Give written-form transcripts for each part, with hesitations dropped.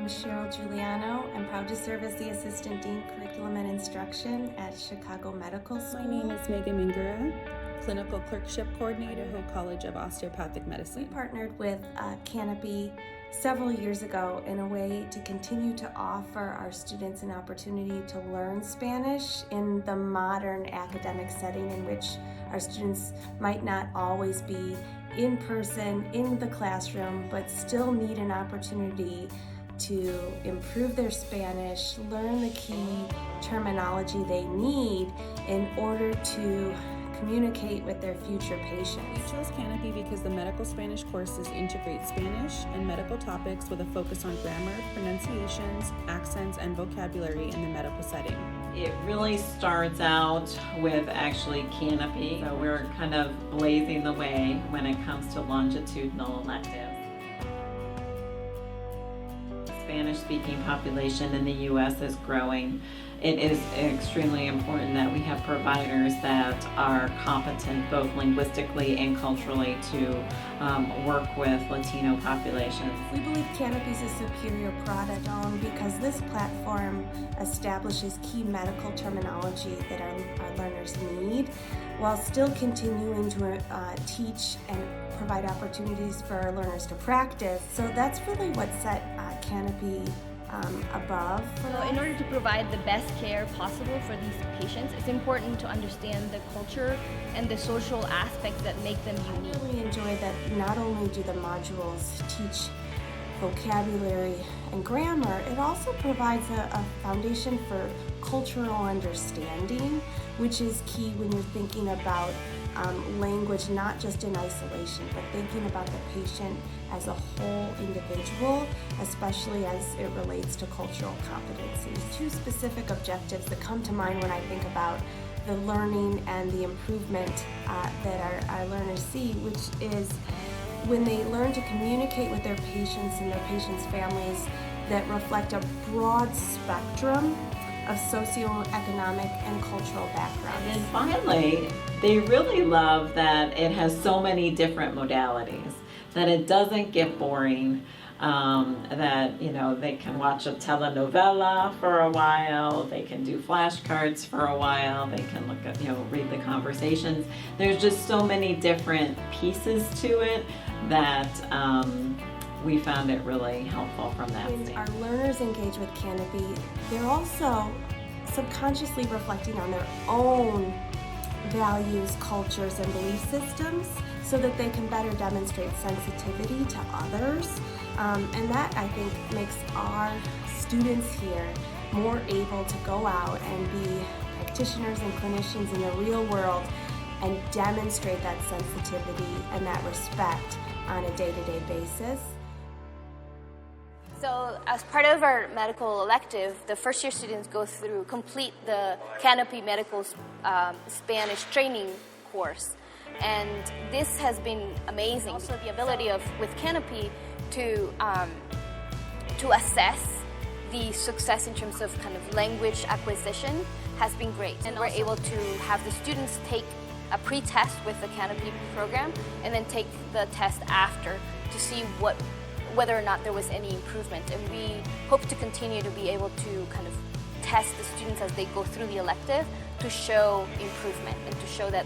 I'm Cheryl Giuliano. I'm proud to serve as the Assistant Dean Curriculum and Instruction at Chicago Medical School. My name is Megan Mingura, Clinical Clerkship Coordinator, Hoag College of Osteopathic Medicine. We partnered with Canopy several years ago in a way to continue to offer our students an opportunity to learn Spanish in the modern academic setting in which our students might not always be in person in the classroom, but still need an opportunity to improve their Spanish, learn the key terminology they need in order to communicate with their future patients. We chose Canopy because the medical Spanish courses integrate Spanish and medical topics with a focus on grammar, pronunciations, accents, and vocabulary in the medical setting. It really starts out with actually Canopy, so we're kind of blazing the way when it comes to longitudinal electives. Spanish-speaking population in the U.S. is growing. It is extremely important that we have providers that are competent both linguistically and culturally to work with Latino populations. We believe Canopy is a superior product because this platform establishes key medical terminology that our learners need while still continuing to teach and provide opportunities for our learners to practice. So that's really what set Canopy above. So in order to provide the best care possible for these patients, it's important to understand the culture and the social aspects that make them unique. I really enjoy that not only do the modules teach vocabulary and grammar, it also provides a foundation for cultural understanding, which is key when you're thinking about language, not just in isolation, but thinking about the patient as a whole individual, especially as it relates to cultural competencies. Two specific objectives that come to mind when I think about the learning and the improvement that our learners see, which is when they learn to communicate with their patients and their patients' families that reflect a broad spectrum of socioeconomic and cultural backgrounds. And finally, they really love that it has so many different modalities, that it doesn't get boring, that they can watch a telenovela for a while, they can do flashcards for a while, they can look at, read the conversations. There's just so many different pieces to it that we found it really helpful from that When standpoint. our learners engage with Canopy, they're also subconsciously reflecting on their own values, cultures, and belief systems so that they can better demonstrate sensitivity to others. And that, I think, makes our students here more able to go out and be practitioners and clinicians in the real world and demonstrate that sensitivity and that respect on a day-to-day basis. So as part of our medical elective, the first year students complete the Canopy Medical Spanish training course. And this has been amazing. Also the ability with Canopy to assess the success in terms of kind of language acquisition has been great. And we're able to have the students take a pre-test with the Canopy program and then take the test after to see whether or not there was any improvement. And we hope to continue to be able to kind of test the students as they go through the elective to show improvement and to show that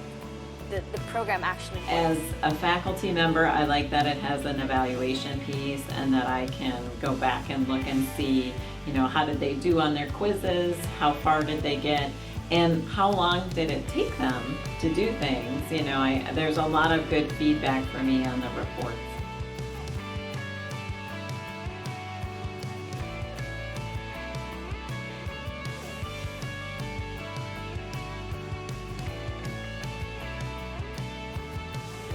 the program actually works. As a faculty member, I like that it has an evaluation piece and that I can go back and look and see, how did they do on their quizzes, how far did they get, and how long did it take them to do things. There's a lot of good feedback for me on the reports.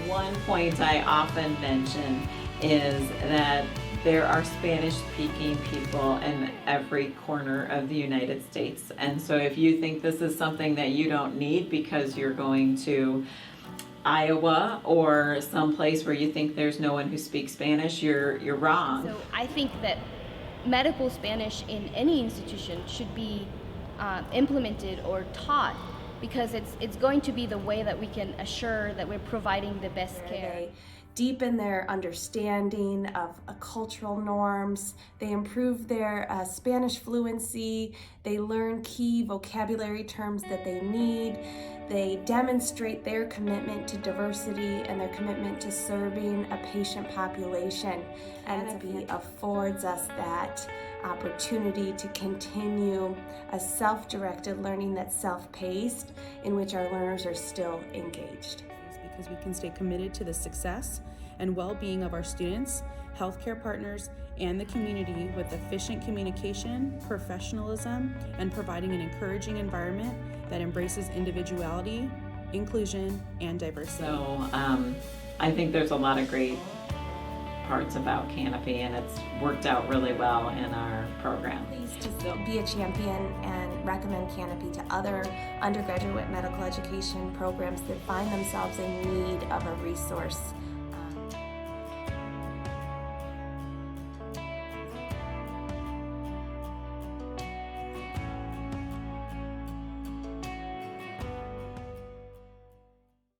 One point I often mention is that there are Spanish-speaking people in every corner of the United States. And so if you think this is something that you don't need because you're going to Iowa or someplace where you think there's no one who speaks Spanish, you're wrong. So I think that medical Spanish in any institution should be implemented or taught, because it's going to be the way that we can assure that we're providing the best care. deepen their understanding of cultural norms. They improve their Spanish fluency. They learn key vocabulary terms that they need. They demonstrate their commitment to diversity and their commitment to serving a patient population. And Canopy affords us that opportunity to continue a self-directed learning that's self-paced, in which our learners are still engaged. Because we can stay committed to the success and well-being of our students, healthcare partners, and the community with efficient communication, professionalism, and providing an encouraging environment that embraces individuality, inclusion, and diversity. So I think there's a lot of great parts about Canopy, and it's worked out really well in our program. Pleased to be a champion and recommend Canopy to other undergraduate medical education programs that find themselves in need of a resource